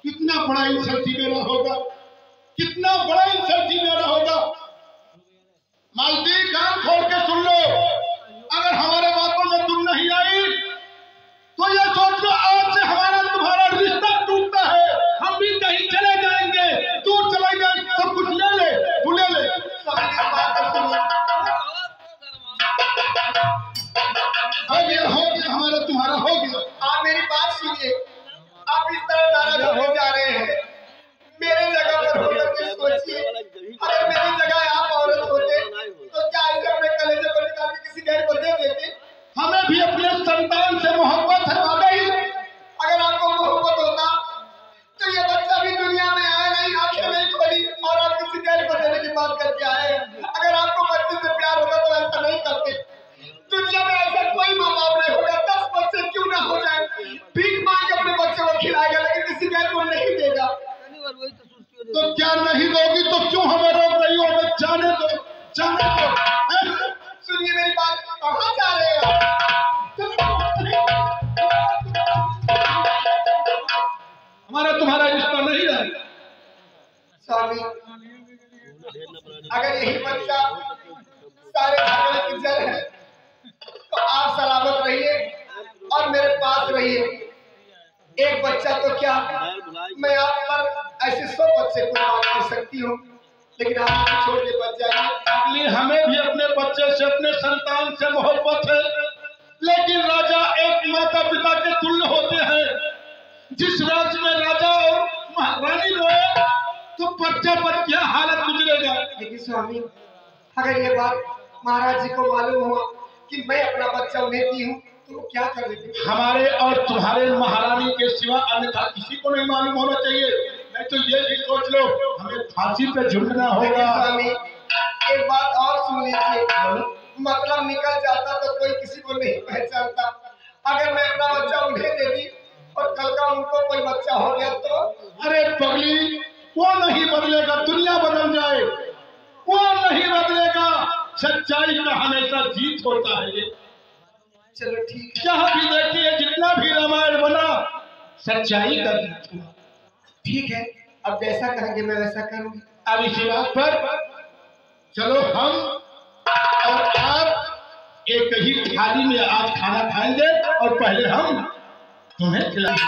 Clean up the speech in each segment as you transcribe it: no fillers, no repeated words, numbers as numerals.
कितना बड़ा इंसल्ट मेरा होगा, कितना बड़ा इंसल्ट मेरा होगा। मालती कान खोल के सुन लो, अगर हमारे बातों में तुम नहीं आई तो ये सोच लो आज से हमारा तुम्हारा रिश्ता टूटता है। हम भी कहीं चले जाएंगे, दूर चले जाएंगे, सब कुछ ले ले, तू ले ले। हो गया हमारा तुम्हारा हो गया। आप मेरी बात सुनिए, आप इस तरह नाराज हो जा रहे हैं। मेरे जगह पर होकर के सोचिए, अगर मेरी जगह आप औरत होते तो क्या ऐसे अपने कलेजे को निकाल के किसी गैर को दे देते? हमें भी अपने संतान से मोहब्बत है वाकई। अगर आपको मोहब्बत होता तो ये बच्चा भी दुनिया में आया नहीं, आंखें नहीं खोली और आप किसी गैर को देने की बात करके आए। अगर आपको बच्चे से प्यार होता तो ऐसा नहीं करते। दुनिया में ऐसा कोई माँ बाप नहीं होगा, 10 बच्चे क्यों ना हो जाए, भीख मांग के अपने बच्चे को खिलाएगा लेकिन किसी गैर को नहीं देगा। तो क्या नहीं दोगी तो क्यों हमें रोक रही हो? हमें जाने दो, जाने दो। सुनिए मेरी बात, कहाँ जा रहे हो? हमारा तुम्हारा रिश्ता नहीं है स्वामी। अगर यही बच्चा सारे झगड़े की जड़ है तो आप सलामत रहिए और मेरे पास रहिए। एक बच्चा तो क्या, मैं आप पर ऐसे 100 बच्चे कुर्बान कर सकती हूँ, लेकिन आप छोड़ के बच जाइए। इसलिए हमें भी अपने बच्चे से, अपने संतान से मोहब्बत है, लेकिन राजा एक माता पिता के तुल्य होते हैं। जिस राज्य में राजा और महारानी रोए तो बच्चा पर क्या हालत गुजरेगा। लेकिन स्वामी, अगर ये बात महाराज जी को मालूम हुआ कि मैं अपना बच्चा उन्हें दी हूँ तो वो क्या कर देंगे? हमारे और तुम्हारे महारानी के सिवा अन्यथा किसी को नहीं मालूम होना चाहिए। नहीं तो ये भी सोच लो हमें फांसी पे झुकना होगा। स्वामी, एक बात और सुन लीजिए, मतलब निकल जाता तो कोई किसी को नहीं पहचानता। अगर मैं अपना बच्चा उन्हें दे दी और कल का उनको कोई बच्चा हो गया तो? अरे पगली, वो नहीं बदलेगा, दुनिया बदल जाए, वो नहीं बदलेगा। सच्चाई का हमेशा जीत होता है। चलो ठीक है। जहाँ भी देखिए, जितना भी रामायण बना, सच्चाई का जीत हुआ। ठीक है, अब जैसा कहेंगे मैं वैसा करूंगी। अब इसी बात पर चलो हम और आप एक ही थाली में आज खाना खाएंगे और पहले हम तुम्हें खिलाएंगे।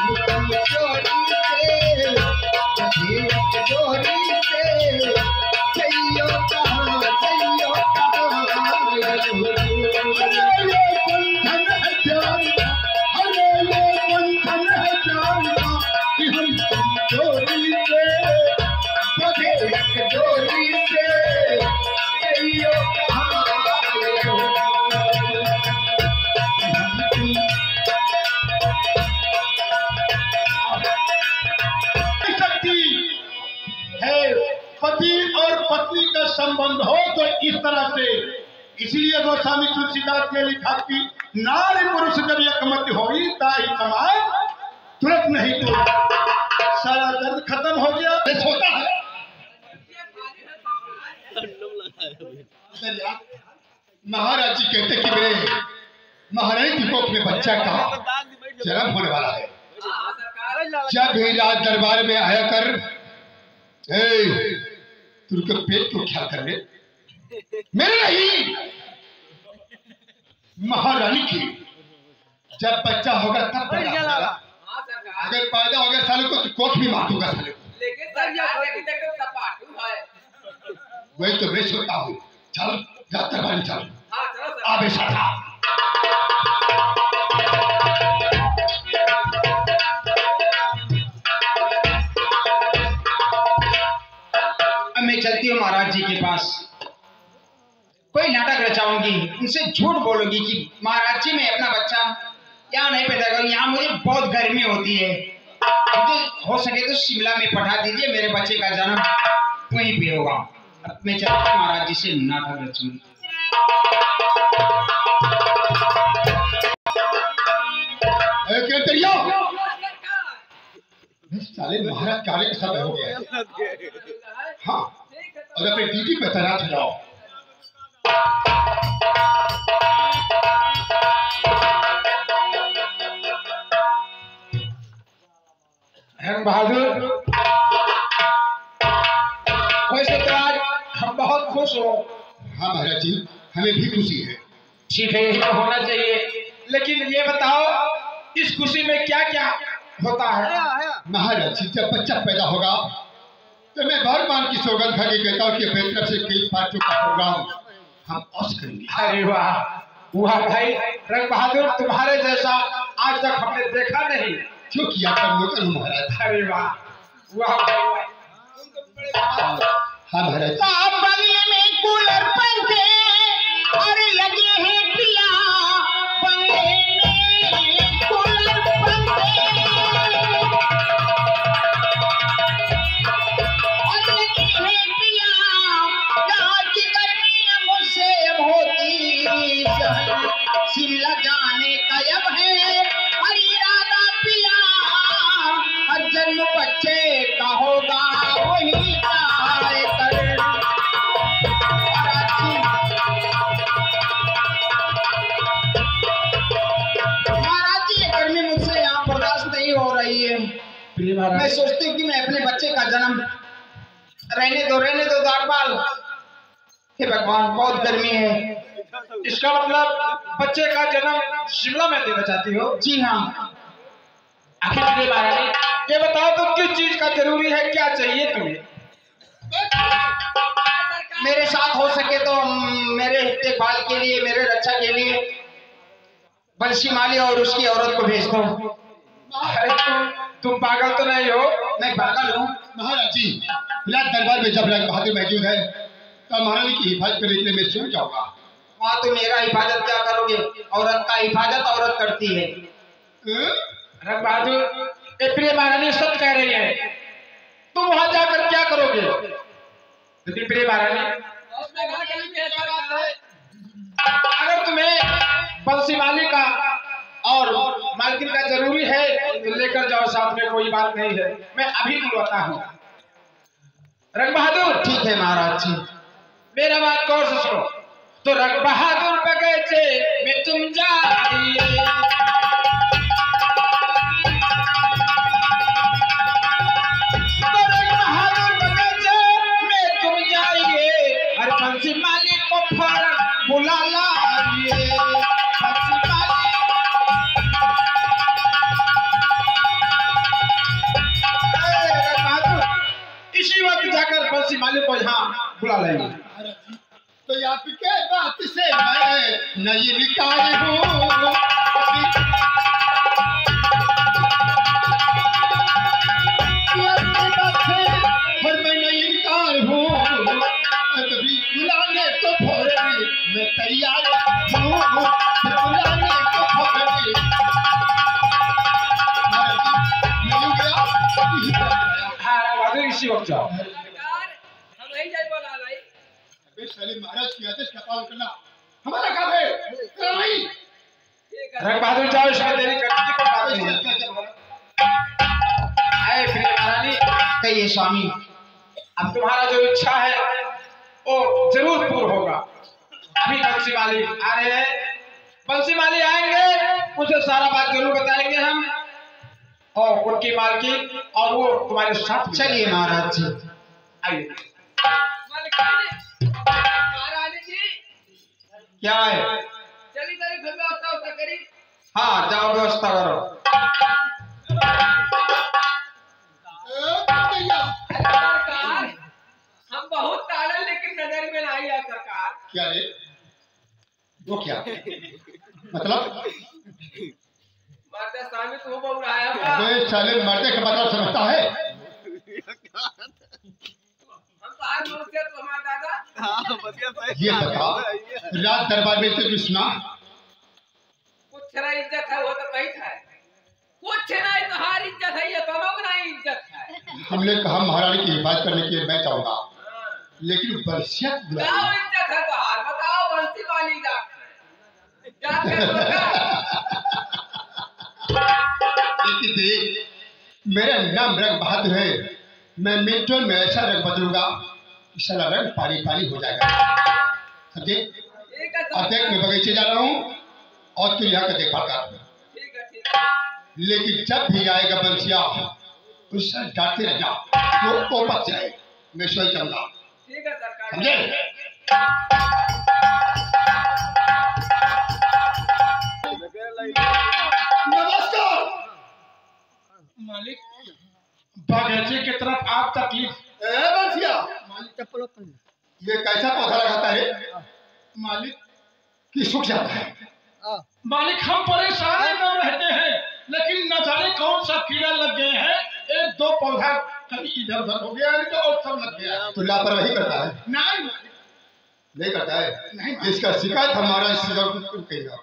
पति और पत्नी का संबंध हो तो इस तरह से, इसलिए गोस्वामी तुलसीदास ने लिखा कि नारी पुरुष जब एकमत होई ताई समाज तुरंत नहीं तो सारा दर्द खत्म हो गया। होता है महाराज जी कहते कि मेरे महारानी जी को अपने बच्चा का जन्म होने वाला है। जब भी राज दरबार में आया कर, तुमके पेट को ख्याल कर ले, मेरे नहीं महारानी की। जब बच्चा होगा तब अगर पैदा हो गया साले को तो कोख भी मार दूंगा साले को। वही तो मैं सोचता हूँ। चल जाते बारी चल, आवे साथा। मैं चलती हूँ महाराज जी के पास, कोई नाटक रचाऊंगी, उनसे झूठ बोलूंगी कि महाराज जी मैं अपना बच्चा यहाँ नहीं पैदा करूँ, यहाँ मुझे बहुत गर्मी होती है, तो हो सके तो शिमला में पठा दीजिए, मेरे बच्चे का जन्म वहीं पे होगा। अब मैं चलती हूँ महाराज जी से नाटक रचूंगी। साले महाराज कार्य के साथ हो गया। हाँ, और अपने ड्यूटी पे तैनात हो जाओ। रंग बहादुर, वैसे तो आज हम बहुत खुश हो। हाँ महाराज जी, हमें भी खुशी है। ठीक है, यही तो होना चाहिए। लेकिन ये बताओ, इस खुशी में क्या क्या होता है? महाराज जी, जब बच्चा पैदा होगा तो मैं बार बार की सौगंध खा के कहता हूँ कि अपनी तरफ से कई पार्टियों का प्रोग्राम हम अवश्य करेंगे। अरे वाह वाह भाई, रंग बहादुर तुम्हारे जैसा आज तक हमने देखा नहीं। क्यों किया कर महाराज? अरे वाह वाह भाई। हाँ महाराज, बंगले में कूलर पंखे और लगे हैं पिया, बंगले में कूलर पंखे और लगे हैं पिया, यहाँ की गर्मी मुझसे अब होती सहन, शिमला जाने का अब है हर इरादा पिया, हर जन्म बच्चे का होगा वही चाहे कर। महाराज जी, ये गर्मी मुझसे यहाँ बर्दाश्त नहीं हो रही है। मैं सोचती हूँ कि मैं अपने बच्चे का जन्म रहने दो द्वारपाल। हे भगवान, बहुत गर्मी है। इसका मतलब बच्चे का जन्म शिमला में देना चाहती हो? जी हाँ। आखिर प्रिय महारानी, ये बताओ तो किस चीज का जरूरी है, क्या चाहिए तुम्हें? मेरे साथ हो सके तो मेरे देखभाल के लिए, मेरे रक्षा के लिए बंसी माली और उसकी औरत को भेज दो। अरे तुम पागल तो नहीं हो? मैं पागल हूँ महाराज जी, विराट दरबार में जब रंग बहादुर मौजूद है तो महारानी की हिफाजत करने के लिए मैं स्वयं जाऊंगा। वहाँ तो मेरा हिफाजत क्या करोगे? औरत का हिफाजत औरत करती है। रंग बहादुर, ये प्रिय महारानी सच कह रही है। तुम वहां जाकर क्या करोगे? लेकिन प्रिय महारानी, अगर तुम्हें बंसी माली का और मालकिन का जरूरी है तो लेकर जाओ साथ में, कोई बात नहीं है। मैं अभी बुलवाता हूँ। रंग बहादुर, ठीक है महाराज जी। मेरा बात गौर से सुनो। तो रंग बहादुर बगीचे में तुम जाइए, तो रंग बहादुर बगीचे में तुम जाइए, और बंसी माली को फौरन बुला लाइए। बंसी माली, रंग बहादुर इसी वक्त जाकर बंसी माली को यहाँ बुला लाएंगे। तो आपके बात से मैं नहीं निकाल हूँ, और मैं नहीं इनकार हूँ, कभी बुलाने को फौरन मैं तैयार हूँ, बुलाने को फौरन। नहीं गया हाँ, इसी वक्त जाओ। साले महाराज की आदेश का पालन करना हमारा काम है, तेरा नहीं। रंग बहादुर जाओ, इसमें देरी करने की कोई बात नहीं है। फिर महारानी, कहिए स्वामी। अब तुम्हारा जो इच्छा है वो जरूर पूर्ण होगा। अभी बंसी माली आ रहे हैं, बंसी माली आएंगे, उसे सारा बात जरूर बताएंगे हम और उनकी मालकी, और वो तुम्हारे साथ। चलिए महाराज जी, आइए। महारानी जी, क्या है? चली व्यवस्था करी। हाँ, जाओ व्यवस्था करो। सरकार, हम बहुत ताड़न लेकिन नजर में नहीं आया सरकार। क्या है वो? क्या मतलब? मर्द स्वामी तू बोल रहा है? साले मर्दे का मतलब समझता है? हम तो आज दूर से तो हमारा दादा। ये बता, रात दरबार में तुझे सुना कुछ ना इज्जत है वो तो कही था, कुछ नहीं तो हर इज्जत है, ये तो लोग नहीं इज्जत है। हमने कहा महारानी की हिफाजत करने के लिए मैं चाहूंगा, लेकिन बरसिया क्या इज्जत है तो हार बताओ। बंसी वाली लेकिन देख, मेरा नाम रंग बहादुर है, मैं मिनटों में ऐसा रंग बदलूंगा कि सारा रंग पानी पानी हो जाएगा। समझे? अब देख, मैं बगीचे जा रहा हूँ और तू यहाँ का देखभाल कर। ठीक है। लेकिन जब भी आएगा बंसिया उससे डांटते रह जाओ वो बच जाए। मैं सोई चलूंगा। ठीक है सरकार। समझे? नमस्कार मालिक बागीचे की तरफ आप तकलीफ बंसिया। मालिक चप्पल ये कैसा पौधा लगाता है मालिक कि सूख जाता है? मालिक हम परेशान न रहते हैं, लेकिन न जाने कौन सा कीड़ा लग गए हैं। एक दो पौधा कहीं इधर उधर हो गया तो और सब लग गया। तो लापरवाही करता है? नहीं नहीं करता है। नहीं इसका शिकायत हमारा कहेगा।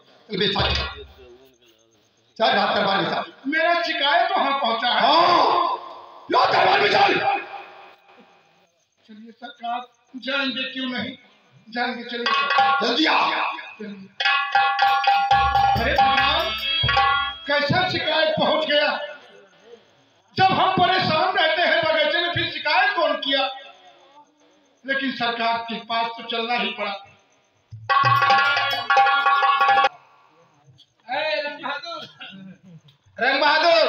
चल रात दरबार में चल। मेरा शिकायत वहां पहुंचा है। रात दरबार में चल। चलिए सरकार जाएंगे क्यों नहीं जाएंगे। चलिए जल्दी आ। अरे भगवान कैसा शिकायत पहुंच गया। जब हम परेशान रहते हैं बगीचे में फिर शिकायत कौन किया। लेकिन सरकार के पास तो चलना ही पड़ा। रंग बहादुर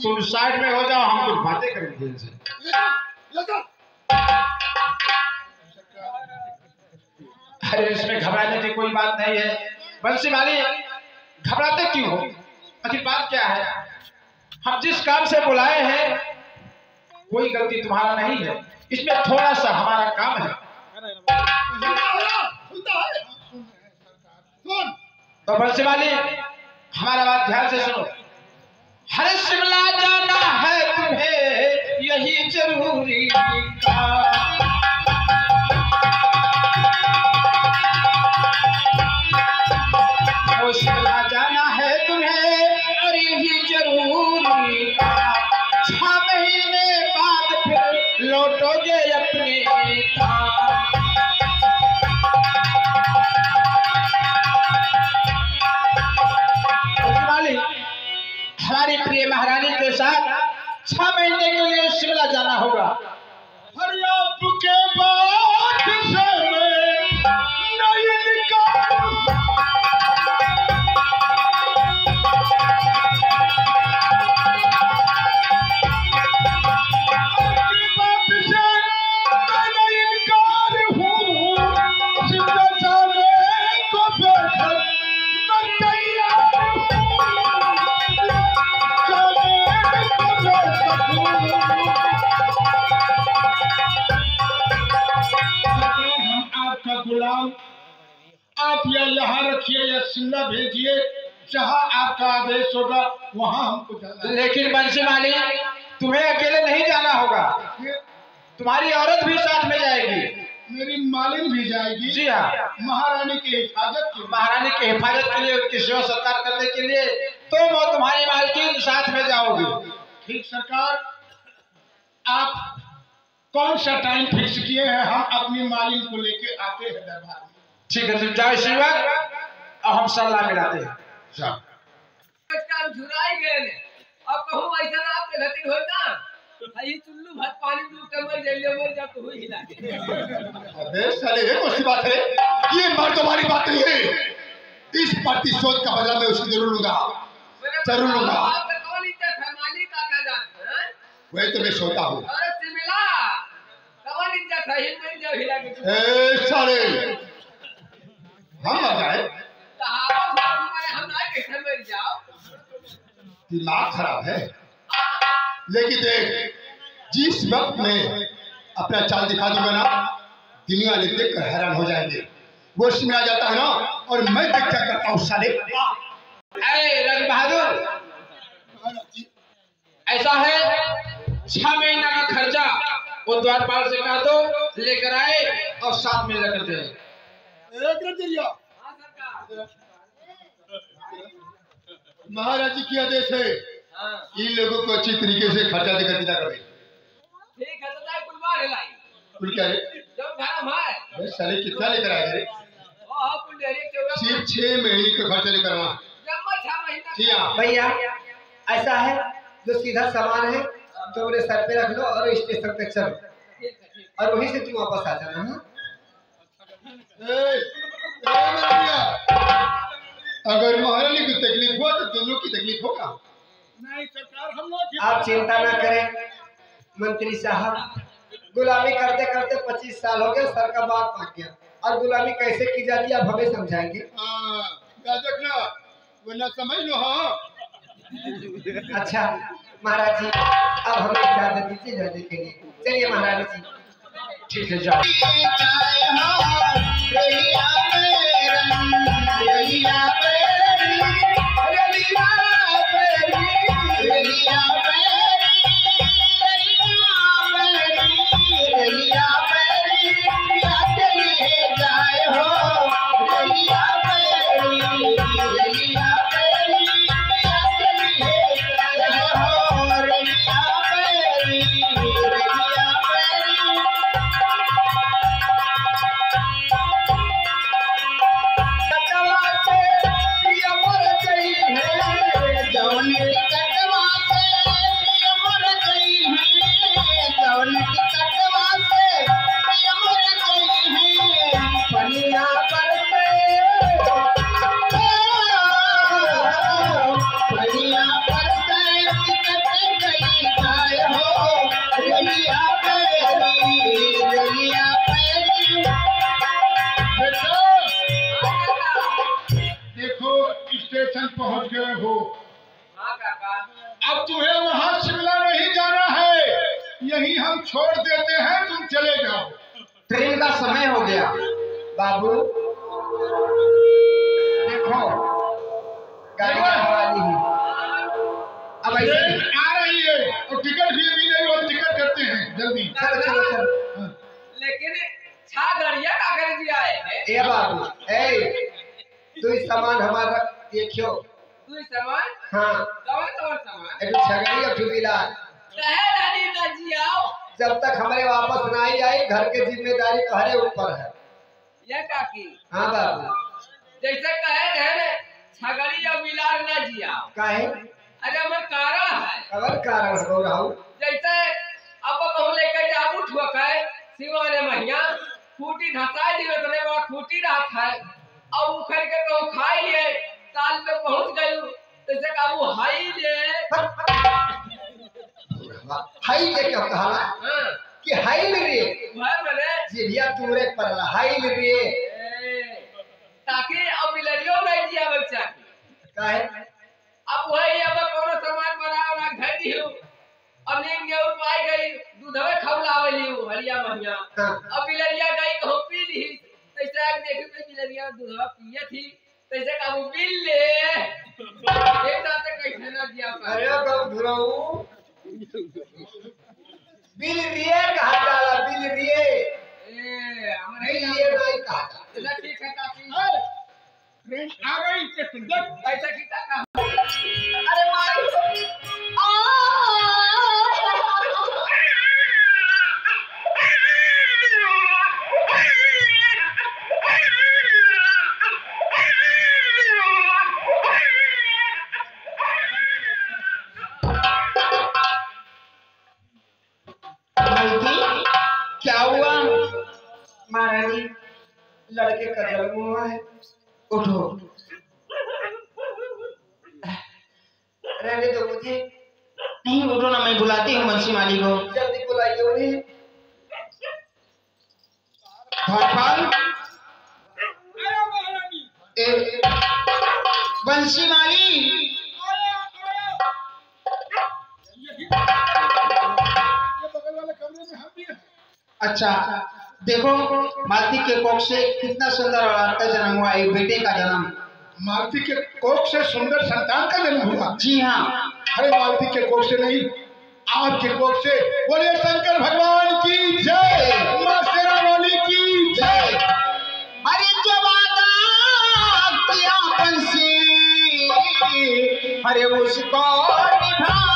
तुम साइड में हो जाओ, हम कुछ बातें करेंगे इनसे। अरे इसमें घबराने की कोई बात नहीं है। बंसी वाली घबराते क्यों हो? आखिर बात क्या है? हम जिस काम से बुलाए हैं कोई गलती तुम्हारा नहीं है, इसमें थोड़ा सा हमारा काम है। तो बंसी वाली हमारा बात ध्यान से सुनो। हर शिमला जाना है तुम्हें यही जरूरी शिमला जाना है तुम्हें और यही जरूरी 6 महीने बाद फिर लौटोगे अपने हमारी प्रिय महारानी के साथ 6 महीने के लिए शिमला जाना होगा। हर आपके बात से नहीं निकाल। गुलाम आप या यहाँ रखिए या शिमला भेजिए, जहाँ आपका आदेश होगा वहाँ हमको जाना। लेकिन बंसी वाली तुम्हें अकेले नहीं जाना होगा, तुम्हारी औरत भी साथ में जाएगी। मेरी मालिन भी जाएगी। जी हाँ, महारानी की हिफाजत के महारानी की हिफाजत के लिए, उनकी सेवा सत्कार करने के लिए तुम और तुम्हारी मालकिन साथ में जाओगी। ठीक सरकार, आप कौन सा टाइम फिक्स किए हैं? हम अपनी मालिन को लेके आते हैं दरबार में। ठीक है, तुम जाओ सेवक और हम सलाह मिलाते हैं। झुराई गए ने अब कहूं ऐसा ना आपके घटिन होई ना भाई चुल्लू भात पानी में के मर जाइए मर जा तो ही हिला के। अबे साले ये कौन सी बात है? ये मर्द तुम्हारी बात नहीं है। इस प्रतिशोध का बदला मैं उसको जरूर लूंगा, जरूर लूंगा। आपका कौन इज्जत है? मालिक का क्या जान है? वही तो मैं सोता हूँ। अरे सिमिला कौन इज्जत है? हिल मिल जाओ हिला के। ए साले हम आ जाए हम ना कैसे मर जाओ? दिमाग खराब है। लेकिन देख, जिस वक्त मैं अपना चाल दिखा दूंगा ना, दुनिया वाले देख कर हैरान हो जाएंगे। वो शिमला जाता है ना और मैं देख क्या करता हूँ साले। अरे रंग बहादुर ऐसा है, 6 महीना का खर्चा वो द्वारपाल से कहा तो लेकर आए और साथ में लेकर दे। महाराज जी की आदेश है इन लोगों को अच्छी तरीके से खर्चा देकर विदा करें। ठीक है तो जाए कुलवार लाई। कुल क्या है? जब धर्म है। अरे साले कितना लेकर आए रे? हां कुल डेरे के सिर्फ 6 महीने का खर्चा लेकर आना। जब 6 महीना। जी हां भैया, ऐसा है जो सीधा सामान है तो मेरे सर पे रख लो और स्टेशन पे चलो और वहीं से तू वापस आ जाना। अगर महारानी को तकलीफ हुआ तो दोनों की तकलीफ होगा। नहीं सरकार, हम लोग आप चिंता ना करें मंत्री साहब, गुलामी करते करते 25 साल हो गए, सर का बात पक गया, और गुलामी कैसे की जाती है आप हमें समझाएंगे। देखना वो ना समझ लो। हाँ अच्छा महाराज जी, अब हमें इजाजत दीजिए जाने के लिए। चलिए महाराज जी। ठीक है, जाओ। स्टेशन पहुंच गए हो। हाँ काका। अब तुम्हें वहां शिमला नहीं जाना है, यहीं हम छोड़ देते हैं, तुम चले जाओ। ट्रेन का समय हो गया। बाबू देखो गाड़ी वाली ही अब ऐसे ट्रेन आ रही है और टिकट भी अभी नहीं, और टिकट करते हैं जल्दी। चलो चलो चलो। लेकिन छा गड़िया का कर दिया है। ए बाबू ए, तू सामान हमारा देखियो। तू सामान? हाँ कौन सामान? एक छगड़ी और टूबीला। कहे रानी ना जियाओ। जब तक हमारे वापस ना आई आई, घर की जिम्मेदारी तुम्हारे ऊपर है। ये काकी। हाँ बाबू। जैसे कहे रहे छगड़ी और मिलार ना जियाओ। काहे? अरे हमारे कारण है। अगर कारण हो रहा हूँ। जैसे अब कहूँ लेकर जाबू ठुक है सिवाने महिया खूटी धसाई दिए तो नहीं वहाँ खूटी रहा है और उखड़ के कहूँ खाई लिए साल पे पहुँच गई जैसे काबू हाई ले। हाई ले क्या कहा हाँ कि हाई ले रे वह मैंने जिभिया तुमरे पर हाई ले रे ताकि अब मिलरियो नहीं दिया बच्चा काहे? अब वही अब कोनो सामान बना घर दी हूँ अब नींद के उपाय गई दूधवे खवलावली हूँ हरिया महिया। अब मिलरिया गई कहूँ पी ली तैसे आग देखी तो मिलरिया दूधवा पिए थी तैसे कहूँ बिल ले एक दाते कैसे ना दिया। अरे कब धुराऊ बिल रिए कहा जाला, बिल रिए हमारे बिल रिए नहीं कहा जाला। ठीक है काफी ट्रेन आ गई, स्टेशन तक। ऐसा की का अरे मारी क्या हुआ? महारानी लड़के का जन्म हुआ है। उठो। रहने दो मुझे। नहीं उठो ना, मैं बुलाती हूँ बंसी माली को। जल्दी बुलाइए उन्हें। बंसी माली बगल वाले कमरे में हम भी हैं। अच्छा देखो, मालती के कोख से कितना सुंदर औलाद का जन्म हुआ, एक बेटे का जन्म। मालती के कोख से सुंदर संतान का जन्म हुआ। जी हाँ। अरे मालती के कोख से नहीं, आपके कोख से। बोलिए शंकर भगवान की जय, मां शेरा वाली की जय। अरे जो वादा किया बंसी, अरे उसको निभाओ।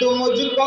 तो मुझको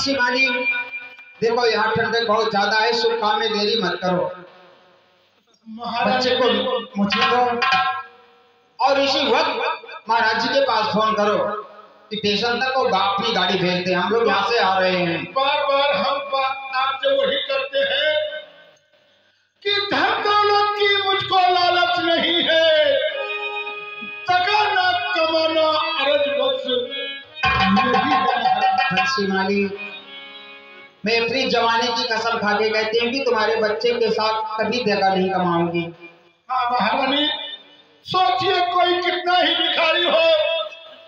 बंसी माली देखो यहाँ ठंडक बहुत ज्यादा है, शुभ काम में देरी मत करो। बच्चे को मुझे दो और इसी वक्त महाराज जी के पास फोन करो कि स्टेशन तक वो अपनी गाड़ी भेज दे, हम लोग यहाँ से आ रहे हैं। बार बार हम बात आपसे वही करते हैं कि धन दौलत की मुझको लालच नहीं है, तगाना कमाना अरज बख्श बंसी माली मैं अपनी जवानी की कसम खा के कहती हूँ कि तुम्हारे बच्चे के साथ कभी जगह नहीं कमाऊंगी। हाँ महारानी, सोचिए कोई कितना ही भिखारी हो,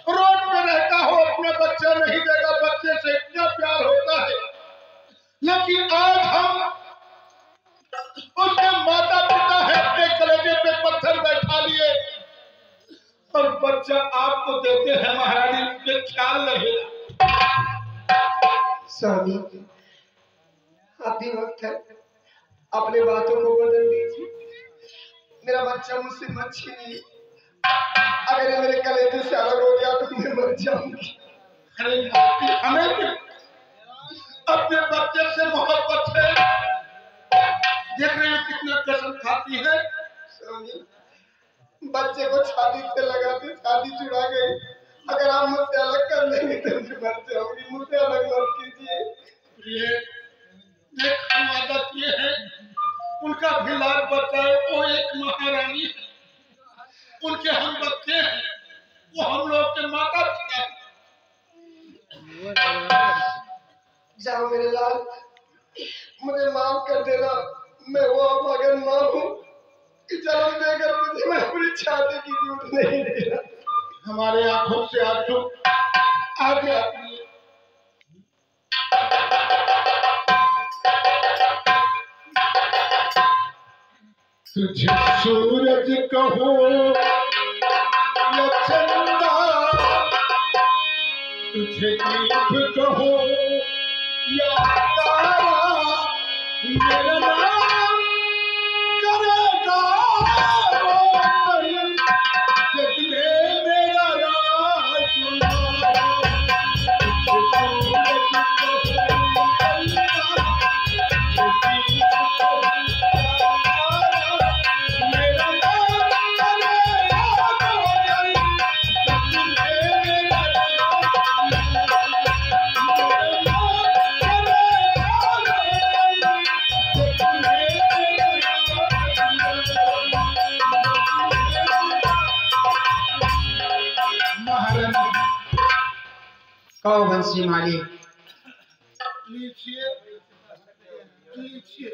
रोड पे रहता हो, अपना बच्चा नहीं देगा, बच्चे से इतना प्यार होता है, लेकिन आज हम उसके माता पिता है अपने कलेजे पे पत्थर बैठा लिए और बच्चा आपको देते हैं महारानी, पे ख्याल नहीं। स्वामी अभी वक्त है, अपने बातों को बदल दीजिए। मेरा बच्चा मुझसे मत छीनिए, अगर ये मेरे कलेजे से अलग हो गया तो मैं मर जाऊंगी। अरे हमें भी अपने बच्चे से मोहब्बत है, देख रहे हैं कितना कसम खाती है। स्वामी बच्चे को छाती से लगाते छाती छुड़ा गई, अगर आप मुझसे अलग कर लेंगे तो मैं मर जाऊंगी, मुझसे अलग मत कीजिए। ये देख हम वादा किए हैं, उनका भी लाल बच्चा है, वो एक महारानी है, उनके हम बच्चे हैं, वो हम लोग के माता पिता हैं। जाओ मेरे लाल, मुझे माफ कर देना, मैं वो अभागन मां हूँ कि जन्म देकर मुझे मैं अपनी छाती की दूध नहीं दे रहा। हमारे आंखों से आंसू आगे आती है। तुझे सूरज कहो या चंदा, तुझे दीप कहो या तारा, मेरा नाम करेगा रोशन, जग में मेरा राज तुम्हारा। तुझे सूरज कहो चंदा, तुझे दीप कहो कहो बंसी माली। लीजिए लीजिए।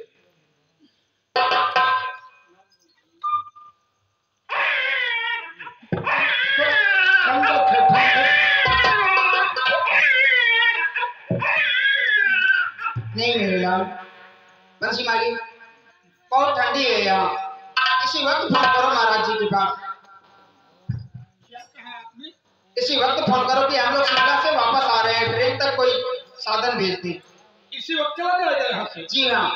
नहीं मेरे लाल, बंसी माली बहुत ठंडी है यहाँ, इसी वक्त फोन करो महाराज जी के पास। क्या कहा आपने? इसी वक्त फोन करो कि हम लोग शिमला से वापस आ रहे हैं, ट्रेन तक कोई साधन भेज दी। इसी वक्त चला जाएगा यहाँ से? जी हाँ।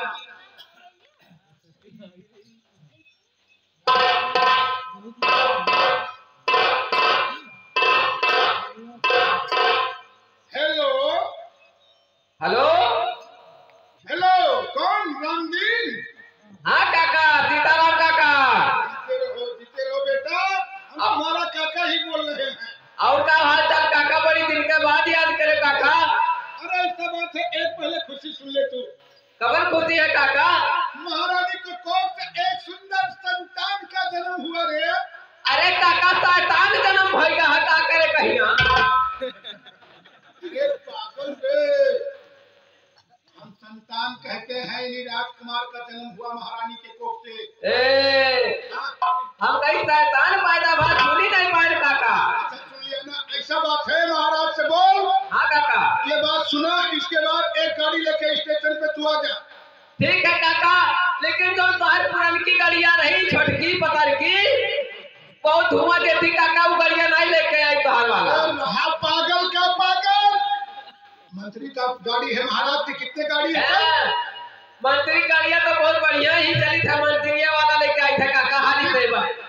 हेलो हेलो हेलो, कौन? रामदीन? हाँ काका, सीताराम काका। जीते रहो बेटा, हम तुम्हारा काका ही बोल रहे हैं। और का हाल चाल काका, बड़ी दिन के बाद याद करे काका। अरे ऐसा बात है, एक पहले खुशी सुन ले तू। कबर खुशी है काका? महारानी को कोख से एक सुंदर संतान का जन्म हुआ रे। अरे काका शैतान जन्म भइल है, का करे कहिया? अरे पागल बे, हम संतान कहते हैं, इन्हीं राजकुमार का जन्म हुआ महारानी के कोख से। ए हम कहीं शैतान पैदा भा सुनी नहीं पाए काका। अच्छा सुन लिया ना, ऐसा बात है, महाराज से बोल। हाँ काका ये बात सुना, इसके बाद एक गाड़ी लेके स्टेशन पे तू आ जा। ठीक है काका, लेकिन जो बाहर पुरानी की गाड़ियां रही छोटकी पतर की, बहुत धुआं देती काका, वो गाड़ियां नहीं लेके आई बाहर वाला। हाँ पागल का पागल, मंत्री का गाड़ी है महाराज की। कितने गाड़ी है? मंत्री गाड़ियां तो बहुत बढ़िया ही चली था, मंत्रिया वाला लेके आई था काका हाली से।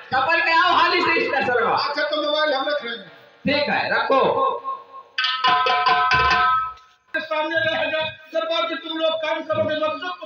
खबर के आओ हाली से स्टेशन। अच्छा तो मोबाइल हम रख रहे हैं। ठीक है रखो। सामने रहेगा दरबार के तुम लोग काम करोगे, मकसद